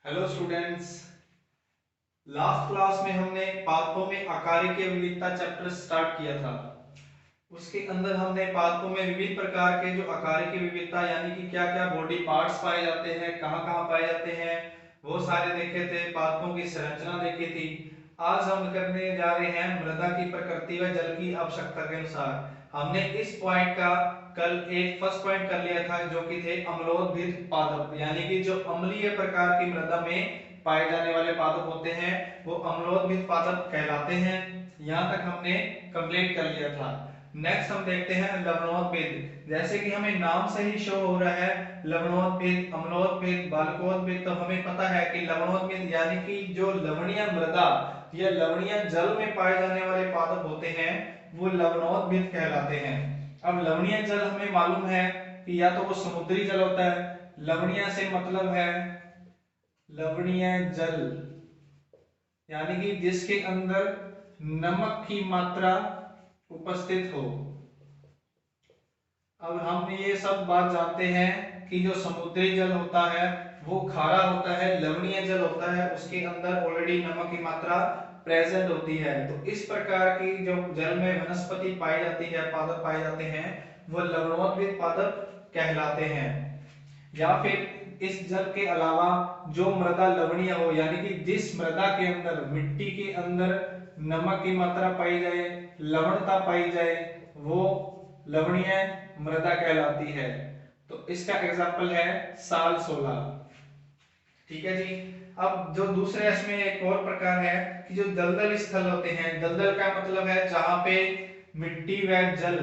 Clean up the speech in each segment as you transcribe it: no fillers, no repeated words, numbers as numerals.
Hello students. Last class में हमने पादपों में आकारिकीय विविधता चैप्टर स्टार्ट किया था। उसके अंदर हमने पादपों में विविध प्रकार के जो आकारिकीय विविधता यानी कि क्या क्या बॉडी पार्ट्स पाए जाते हैं, कहाँ कहाँ पाए जाते हैं, वो सारे देखे थे। पादपों की संरचना देखी थी। आज हम करने जा रहे हैं मृदा की प्रकृति व जल की आवश्यकता के अनुसार। हमने इस पॉइंट का कल एक फर्स्ट पॉइंट कर लिया था जो कि थे अम्लोद्भिद पादप, यानी कि जो अम्लीय प्रकार की मृदा में पाए जाने वाले पादप होते हैं वो अम्लोद्भिद पादप कहलाते हैं। यहाँ तक हमने कंप्लीट कर लिया था। नेक्स्ट हम देखते हैं लवणोद्भिद। जैसे कि हमें नाम से ही शो हो रहा है लवणोद्भिद, अम्लोद्भिद, बालकोद्भिद, तो हमें पता है कि लवणोद्भिद यानी कि जो लवणीय मृदा या लवणीय जल में पाए जाने वाले पादप होते हैं वो लवणोद्भिद कहलाते हैं। अब लवणीय जल हमें मालूम है कि या तो वो समुद्री जल होता है, लवणीय से मतलब है लवणीय जल यानी कि जिसके अंदर नमक की मात्रा उपस्थित हो। अब हम ये सब बात जानते हैं कि जो समुद्री जल होता है वो खारा होता है, लवणीय जल होता है उसके अंदर ऑलरेडी नमक की मात्रा प्रेजेंट होती है। तो इस प्रकार की जो जल में वनस्पति पाई जाती है, पादप पाए जाते हैं, वो लवणोद्भिद पादप कहलाते हैं। या फिर इस जल के अलावा जो मृदा लवणीय हो यानी कि जिस मृदा के अंदर, मिट्टी के अंदर नमक की मात्रा पाई जाए, लवणता पाई जाए, वो लवणीय मृदा कहलाती है। तो इसका एग्जाम्पल है साल 16। ठीक है जी। अब जो दूसरे इसमें एक और प्रकार है कि जो दलदल स्थल होते हैं, दलदल का मतलब है जहां पे मिट्टी व जल,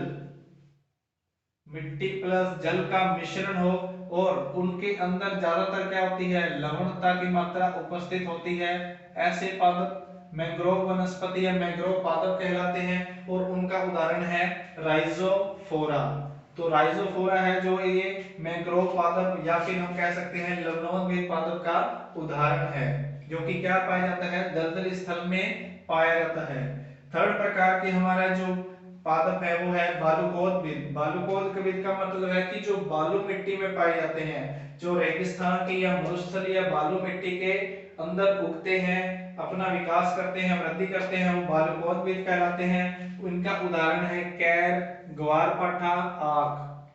मिट्टी प्लस जल का मिश्रण हो और उनके अंदर ज्यादातर क्या होती है, लवणता की मात्रा उपस्थित होती है, ऐसे पादप मैंग्रोव वनस्पति या मैंग्रोव पादप कहलाते हैं। और उनका उदाहरण है राइजोफोरा। तो राइजोफोरा है जो ये मैंग्रोव पादप या फिर हम कह सकते हैं लवणोद्भिद पादप का उदाहरण है, जो कि क्या पाया जाता है, दलदल स्थल में पाया जाता है। थर्ड प्रकार के हमारा जो पादप है वो है बालुकोद्भिद। बालुकोद्भिद का मतलब है कि जो बालू मिट्टी में पाए जाते हैं, जो रेगिस्तान की या मरुस्थल या बालू मिट्टी के अंदर उगते हैं, अपना विकास करते हैं, वृद्धि करते हैं, वो बालुकोद्भिद कहलाते हैं। उनका उदाहरण है कैर, ग्वारपाठा, आक।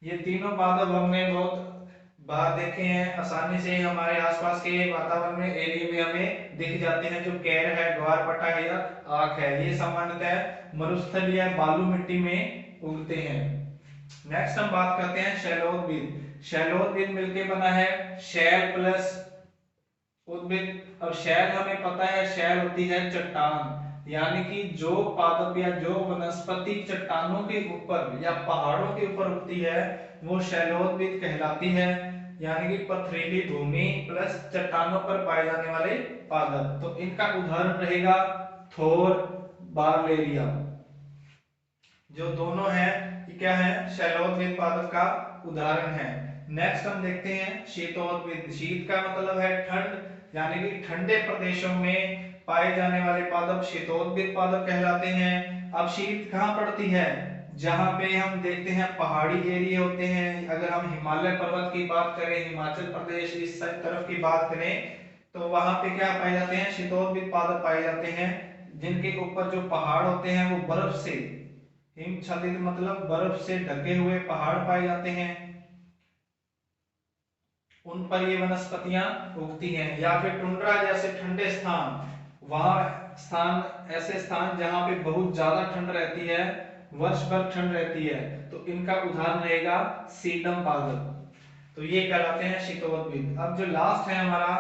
ये तीनों पादप हमने बहुत बाहर देखे हैं, आसानी से हमारे आसपास के वातावरण में, एरिया में हमें दिख जाते हैं। जो कैर है, ग्वारपाठा है या आक है, ये सामान्यतः मरुस्थल या बालू मिट्टी में उगते हैं। नेक्स्ट हम बात करते हैं शैलोद्भिद। शैलोद्भिद मिलकर बना है शैल प्लस उद्भिद। अब शैल हमें पता है, शैल होती है चट्टान, यानी कि जो पादप या जो वनस्पति चट्टानों के ऊपर या पहाड़ों के ऊपर उगती है वो शैलोद्भिद कहलाती है, यानी कि पथरीली भूमि प्लस चट्टानों पर पाए जाने वाले पादप। तो इनका उदाहरण रहेगा थोर, बार्लेरिया, जो दोनों है ये क्या है, शैलोद्भिद पादप का उदाहरण है। नेक्स्ट हम देखते हैं शीतोद्भिद। शीत का मतलब है ठंड, यानी कि ठंडे प्रदेशों में पाए जाने वाले पादप शीतोद्भिद पादप कहलाते हैं। अब शीत कहाँ पड़ती है, जहां पे हम देखते हैं पहाड़ी एरिया होते हैं। अगर हम हिमालय पर्वत की बात करें, हिमाचल प्रदेश इस तरफ की बात करें, तो वहां पे क्या पाए जाते हैं, शीतोद्भिद पादप पाए जाते हैं, जिनके ऊपर जो पहाड़ होते हैं वो बर्फ से, हिमच्छादित मतलब बर्फ से ढके हुए पहाड़ पाए जाते हैं, उन पर ये वनस्पतियां उगती हैं। या फिर टुंड्रा जैसे ठंडे स्थान, वहां स्थान, ऐसे स्थान जहां पे बहुत ज्यादा ठंड रहती है, वर्ष भर ठंड रहती है, तो इनका उदाहरण रहेगा सीडम पादप। तो ये कहलाते हैं शीतोद्भिद। अब जो लास्ट है हमारा,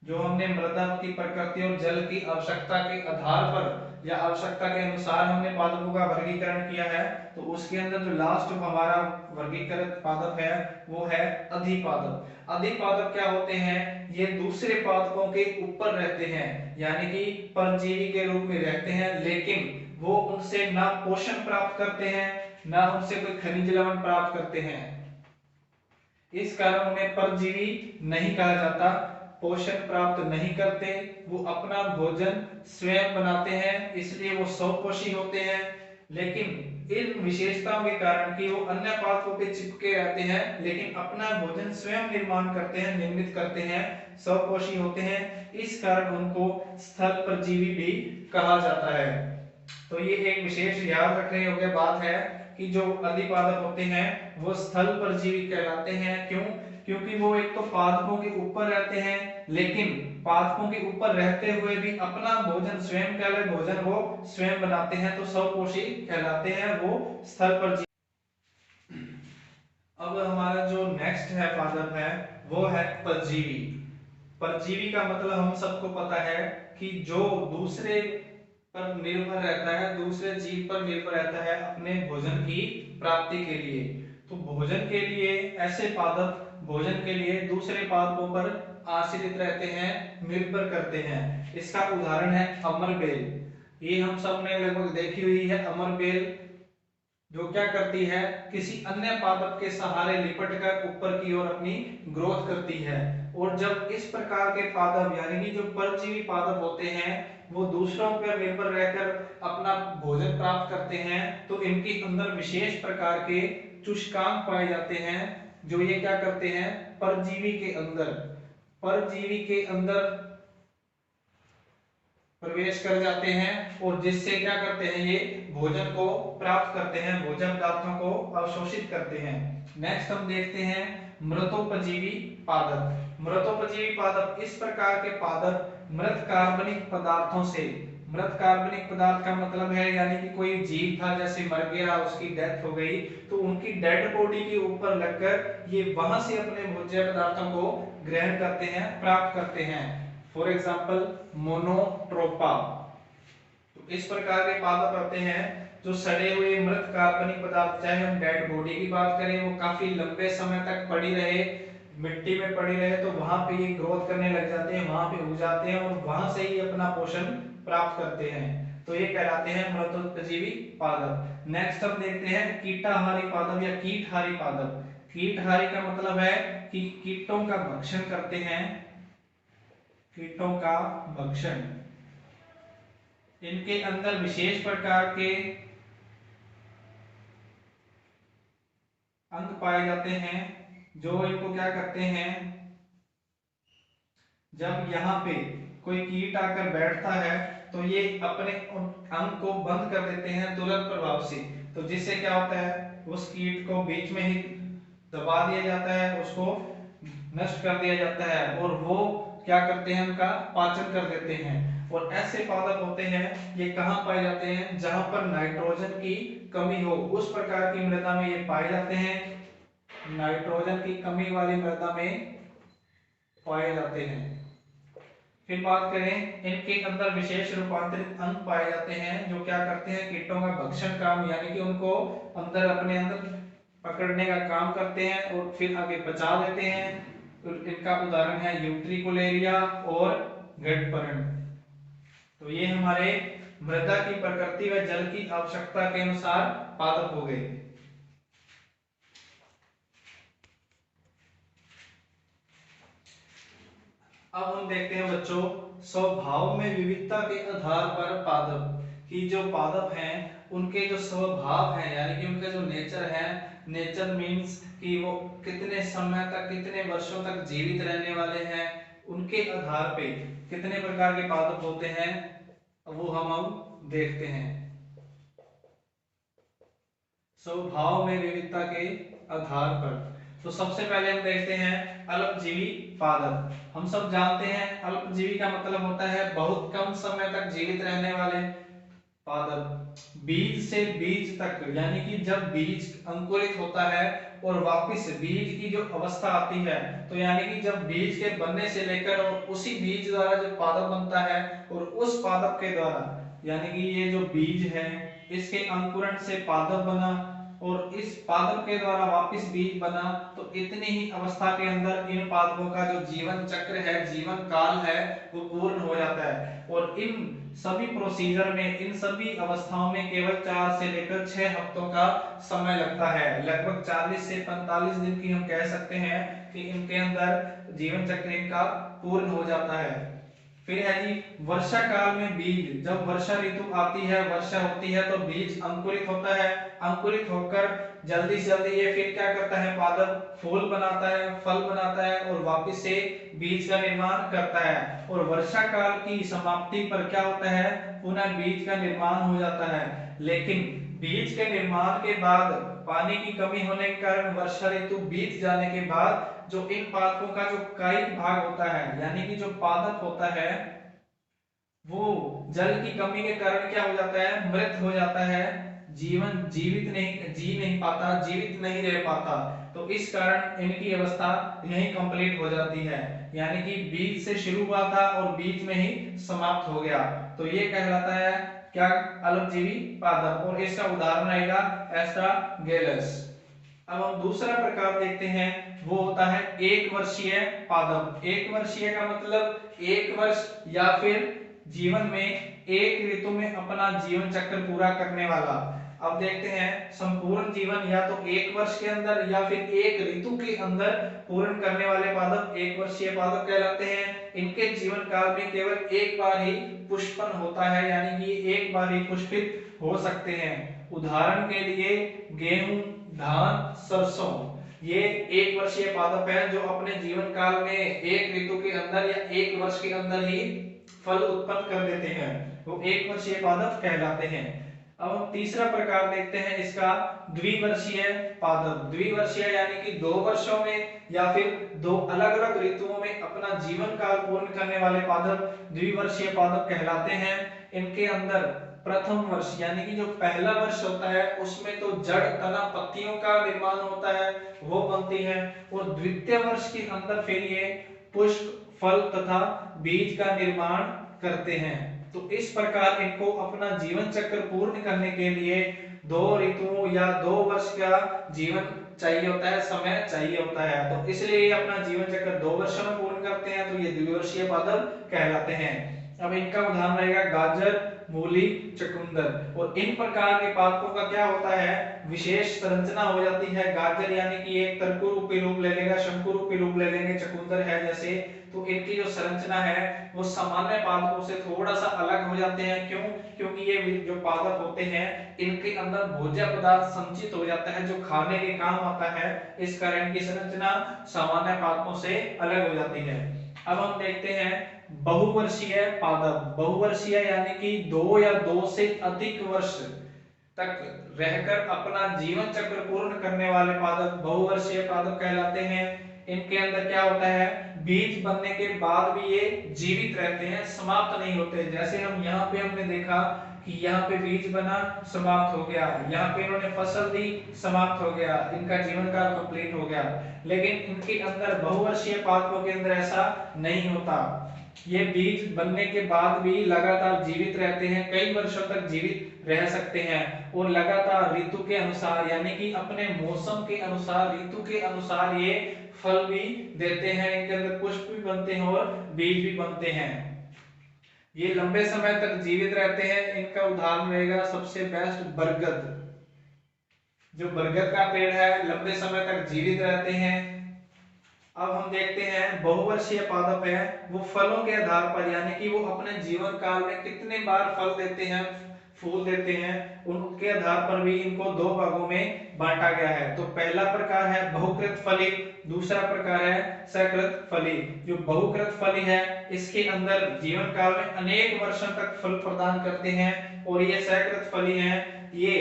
जो हमने मृदा की प्रकृति और जल की आवश्यकता के आधार पर या आवश्यकता के अनुसार हमने पादपों का वर्गीकरण किया है, तो उसके अंदर जो लास्ट हमारा वर्गीकृत पादप है वो है अधिपादप। अधिपादप क्या होते हैं, ये दूसरे पादपों के ऊपर रहते हैं, यानी कि परजीवी के रूप में रहते हैं, लेकिन वो उनसे ना पोषण प्राप्त करते हैं ना उनसे कोई खनिज लवण प्राप्त करते हैं। इस कारण उन्हें परजीवी नहीं कहा जाता, पोषण प्राप्त नहीं करते, वो अपना भोजन स्वयं बनाते हैं, इसलिए वो स्वपोषी होते हैं। लेकिन इन विशेषताओं के कारण कि वो अन्य पादपों पे चिपके रहते हैं लेकिन अपना भोजन स्वयं निर्माण करते हैं, निर्मित करते हैं, स्वपोषी होते हैं, इस कारण उनको स्थल परजीवी भी कहा जाता है। तो ये एक विशेष याद रखने योग्य बात है कि जो अधिपादप होते हैं वो स्थल परजीवी कहलाते हैं। क्यों? क्योंकि वो एक तो पादपों के ऊपर रहते हैं लेकिन पादपों के ऊपर रहते हुए भी अपना भोजन स्वयं भोजन वो स्वयं बनाते हैं, तो स्वपोषी कहलाते हैं, वो स्थल परजीवी। अब हमारा जो नेक्स्ट है पादप है वो है परजीवी। परजीवी का मतलब हम सबको पता है कि जो दूसरे पर निर्भर रहता है, दूसरे जीव पर निर्भर रहता है अपने भोजन की प्राप्ति के लिए। तो भोजन के लिए ऐसे पादप भोजन के लिए दूसरे पादपों पर आश्रित रहते हैं, निर्भर करते हैं। इसका उदाहरण है अमरबेल। ये हम सब ने लगभग देखी हुई है। अमरबेल जो क्या करती है, किसी अन्य पादप के सहारे लिपट कर ऊपर की ओर अपनी ग्रोथ करती है। और जब इस प्रकार के पादप यानी कि जो परजीवी पादप होते हैं वो दूसरों पर निर्भर रहकर अपना भोजन प्राप्त करते हैं, तो इनके अंदर विशेष प्रकार के चूषकांक पाए जाते हैं जो ये क्या करते हैं, परजीवी के अंदर प्रवेश कर जाते हैं और जिससे क्या करते हैं, ये भोजन को प्राप्त करते हैं, भोजन पदार्थों को अवशोषित करते हैं। नेक्स्ट हम देखते हैं मृतोपजीवी पादप। मृतोपजीवी पादप इस प्रकार के पादप मृत कार्बनिक पदार्थों से, मृत कार्बनिक पदार्थ का मतलब है यानी कि कोई जीव था जैसे मर गया, उसकी डेथ हो गई, तो उनकी डेड बॉडी के ऊपर लगकर ये वहां से अपने भोज्य पदार्थों को ग्रहण करते हैं, प्राप्त करते हैं। For example Monotropa. तो इस प्रकार के पादप होते हैं जो सड़े हुए मृत कार्बनिक पदार्थ, चाहे हम डेड बॉडी की बात करें, वो काफी लंबे समय तक पड़ी रहे, मिट्टी में पड़ी रहे, तो वहां पे ये ग्रोथ करने लग जाते हैं, वहां पे उग जाते हैं और वहां से ही अपना पोषण प्राप्त करते हैं। तो ये कहलाते हैं मृतोपजीवी पादप। नेक्स्ट हम देखते हैं कीटाहारी पादप या कीटहारी पादप। कीटहारी का मतलब है कि कीटों का भक्षण करते हैं, कीटों का भक्षण। इनके अंदर विशेष प्रकार के अंग पाए जाते हैं जो इनको क्या करते हैं, जब यहाँ पे कोई कीट आकर बैठता है तो ये अपने अंग को बंद कर देते हैं तुरंत प्रभाव से। तो जिससे क्या होता है, उस कीट को बीच में ही दबा दिया जाता है, उसको नष्ट कर दिया जाता है और वो क्या करते हैं, उनका पाचन कर देते हैं। और ऐसे पादप होते हैं ये कहाँ पाए जाते हैं, जहां पर नाइट्रोजन की कमी हो, उस प्रकार की मृदा में ये पाए जाते हैं। नाइट्रोजन की कमी वाली मृदा में पाए जाते हैं। फिर बात करें, इनके अंदर विशेष रूपांतरित अंग पाए जाते हैं जो क्या करते हैं, कीटों का भक्षण काम यानी कि उनको अंदर अपने अंदर पकड़ने का काम करते हैं और फिर आगे पचा देते हैं। तो इनका उदाहरण है यूट्रिकुलेरिया और गडपरण। तो ये हमारे मृदा की प्रकृति व जल की आवश्यकता के अनुसार पादप हो गए। अब हम देखते हैं बच्चों स्वभाव में विविधता के आधार पर पादप की, जो पादप हैं उनके जो स्वभाव हैं यानी कि उनका जो नेचर है, नेचर मीन्स कि वो कितने समय तक, कितने वर्षों तक जीवित रहने वाले हैं, उनके आधार पे कितने प्रकार के पादप होते हैं वो हम देखते हैं। स्वभाव में विविधता के आधार पर तो सबसे पहले हम देखते हैं अल्पजीवी पादप। हम सब जानते हैं अल्पजीवी का मतलब होता है बहुत कम समय तक जीवित रहने वाले पादप। बीज से बीज तक यानी कि जब बीज अंकुरित होता है और वापस बीज की जो अवस्था आती है, तो यानी कि जब बीज के बनने से लेकर और उसी बीज द्वारा जो पादप बनता है और उस पादप के द्वारा यानी कि ये जो बीज है इसके अंकुरण से पादप बना और इस पादप के द्वारा वापस बीज बना, तो इतनी ही अवस्था के अंदर इन पादपों का जो जीवन चक्र है, जीवन काल है, वो पूर्ण हो जाता है। और इन सभी प्रोसीजर में, इन सभी अवस्थाओं में केवल 4 से लेकर 6 हफ्तों का समय लगता है। लगभग 40 से 45 दिन की हम कह सकते हैं कि इनके अंदर जीवन चक्र इनका पूर्ण हो जाता है। फिर है जी वर्षा काल में बीज, जब वर्षा ऋतु आती है, वर्षा होती है तो बीज अंकुरित होता है, अंकुरित होकर जल्दी से जल्दी ये फिर क्या करता है, पादप फूल बनाता है, फल बनाता है और वापस से बीज का निर्माण करता है। और वर्षा काल की समाप्ति पर क्या होता है, पुनः बीज का निर्माण हो जाता है। लेकिन बीज के निर्माण के बाद पानी की कमी होने के कारण वर्षा ऋतु बीत जाने के बाद जो इन पादपों का जो कायिक भाग होता है, यानी कि जो पादप होता है, वो जल की कमी के कारण क्या हो जाता है, मृत हो जाता है, जी नहीं पाता, जीवित नहीं रह पाता। तो इस कारण इनकी अवस्था यही कंप्लीट हो जाती है, यानी कि बीज से शुरू हुआ था और बीज में ही समाप्त हो गया। तो ये कहलाता है क्या, अल्पजीवी पादप। और इसका उदाहरण रहेगा एस्ट्रागेलस। अब हम दूसरा प्रकार देखते हैं, वो होता है एक वर्षीय पादप। एक वर्षीय का मतलब एक वर्ष या फिर जीवन में एक ऋतु में अपना जीवन चक्र पूरा करने वाला। अब देखते हैं संपूर्ण जीवन या तो एक वर्ष के अंदर या फिर एक ऋतु के अंदर पूर्ण करने वाले पादप एक वर्षीय पादप कहलाते हैं। इनके जीवन काल में केवल एक बार ही पुष्पन होता है, यानी कि एक बार ही पुष्पित हो सकते हैं। उदाहरण के लिए गेहूं, धान, सरसों, ये एक वर्षीय पादप है जो अपने जीवन काल में एक ऋतु के अंदर या एक वर्ष के अंदर ही फल उत्पन्न कर देते हैं, वो एक वर्षीय पादप कहलाते हैं। अब हम तीसरा प्रकार देखते हैं इसका, द्विवर्षीय पादप। द्विवर्षीय यानी कि 2 वर्षों में या फिर 2 अलग-अलग ऋतुओं में अपना जीवन काल पूर्ण करने वाले पादप द्विवर्षीय पादप कहलाते हैं। इनके अंदर प्रथम वर्ष यानी कि जो पहला वर्ष होता है उसमें तो जड़, तना, पत्तियों का निर्माण होता है, वो बनती है। और द्वितीय वर्ष के अंदर फिर ये पुष्प, फल तथा बीज का निर्माण करते हैं। तो इस प्रकार इनको अपना जीवन चक्र पूर्ण करने के लिए 2 ऋतुओं या 2 वर्ष का जीवन चाहिए होता है, समय चाहिए होता है। तो इसलिए ये अपना जीवन चक्र 2 वर्षों में पूर्ण करते हैं, तो ये द्विवर्षीय पादप कहलाते हैं। अब इनका उदाहरण रहेगा गाजर, मूली, चुकंदर। और इन प्रकार के पादपों का क्या होता है, विशेष संरचना हो जाती है। गाजर यानी कि एक तरकु रूपी रूप ले लेगा, शंकु रूपी रूप ले लेंगे, चुकंदर है जैसे, तो इनकी जो संरचना है वो सामान्य पादपों से थोड़ा सा अलग हो जाते हैं। क्यों? क्योंकि ये जो पादप होते हैं इनके अंदर भोज्य पदार्थ संचित हो जाता है जो खाने के काम आता है, इस कारण इनकी संरचना सामान्य पादपों से अलग हो जाती है। अब हम देखते हैं बहुवर्षीय पादप। बहुवर्षीय यानी कि 2 या 2 से अधिक वर्ष तक रहकर अपना जीवन चक्र पूर्ण करने वाले पादप बहुवर्षीय पादप कहलाते हैं। इनके अंदर क्या होता है, बीज बनने के बाद भी ये जीवित रहते हैं, समाप्त नहीं होते। जैसे हम यहाँ पे हमने देखा कि यहाँ पे बीज बना, समाप्त हो गया, यहाँ पे इन्होंने फसल दी, समाप्त हो गया, इनका जीवन काल कंप्लीट हो गया। लेकिन इनके अंदर बहुवर्षीय पादपों के अंदर ऐसा नहीं होता। ये बीज बनने के बाद भी लगातार जीवित रहते हैं, कई वर्षों तक जीवित रह सकते हैं और लगातार ऋतु के अनुसार यानी कि अपने मौसम के अनुसार, ऋतु के अनुसार ये फल भी देते हैं, इनके अंदर पुष्प भी बनते हैं और बीज भी बनते हैं। ये लंबे समय तक जीवित रहते हैं। इनका उदाहरण रहेगा सबसे बेस्ट बरगद। जो बरगद का पेड़ है लंबे समय तक जीवित रहते हैं। अब हम देखते हैं बहुवर्षीय पादप है, वो फलों के आधार पर यानी कि वो अपने जीवन काल में कितने बार फल देते हैं, फूल देते हैं, उनके आधार पर भी इनको 2 भागों में बांटा गया है। तो पहला प्रकार है बहुकृत फली, दूसरा प्रकार है सकृत फली। जो बहुकृत फली है इसके अंदर जीवन काल में अनेक वर्षों तक फल प्रदान करते हैं, और ये सकृत फली है, ये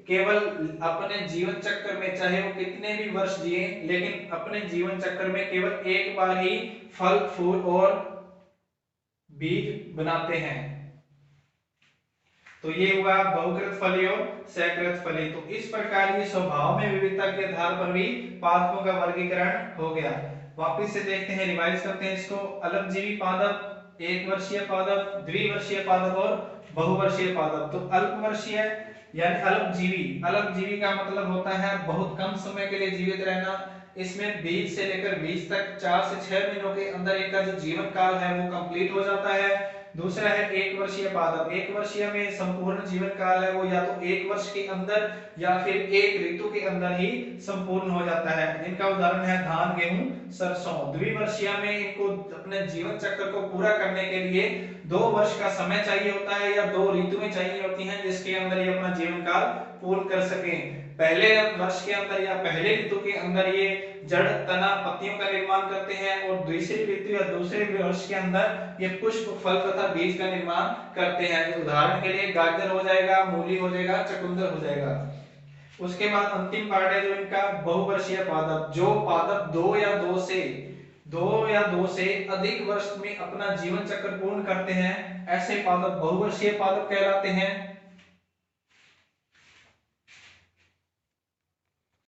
केवल अपने जीवन चक्र में चाहे वो कितने भी वर्ष जिए लेकिन अपने जीवन चक्र में केवल एक बार ही फल, फूल और बीज बनाते हैं। तो ये हुआ बहुकृत फली और सकृत फली। तो इस प्रकार ये स्वभाव में विविधता के आधार पर भी पादपों का वर्गीकरण हो गया। वापिस से देखते हैं, रिवाइज करते हैं इसको। अल्पजीवी पादप, एक वर्षीय पादप, द्विवर्षीय पादप और बहुवर्षीय पादप। तो अल्पवर्षीय यानी अल्पजीवी, अल्पजीवी का मतलब होता है बहुत कम समय के लिए जीवित रहना। इसमें बीज से लेकर बीज तक 4 से 6 महीनों के अंदर इनका जो जीवन काल है वो कंप्लीट हो जाता है। दूसरा है एक वर्षीय पादप। एक वर्षीय में संपूर्ण जीवन काल है वो या तो एक वर्ष के अंदर या फिर एक ऋतु के अंदर ही संपूर्ण हो जाता है। इनका उदाहरण है धान, गेहूं, सरसों। द्विवर्षीय में इनको अपने जीवन चक्र को पूरा करने के लिए 2 वर्ष का समय चाहिए होता है या 2 ऋतुएं चाहिए होती हैं जिसके अंदर ये अपना जीवन काल पूर्ण कर सकें। पहले वर्ष के अंदर या पहले ऋतु के अंदर ये जड़, तना, पत्तियों का निर्माण करते हैं और दूसरी ऋतु या दूसरे वर्ष के अंदर ये पुष्प, फल तथा बीज का निर्माण करते हैं। उदाहरण के लिए गाजर हो जाएगा, मूली हो जाएगा, चुकंदर हो जाएगा। उसके बाद अंतिम पार्ट है जो इनका बहुवर्षीय पादप। जो पादप दो या दो से अधिक वर्ष में अपना जीवन चक्र पूर्ण करते हैं, ऐसे पादप बहुवर्षीय पादप कहलाते हैं।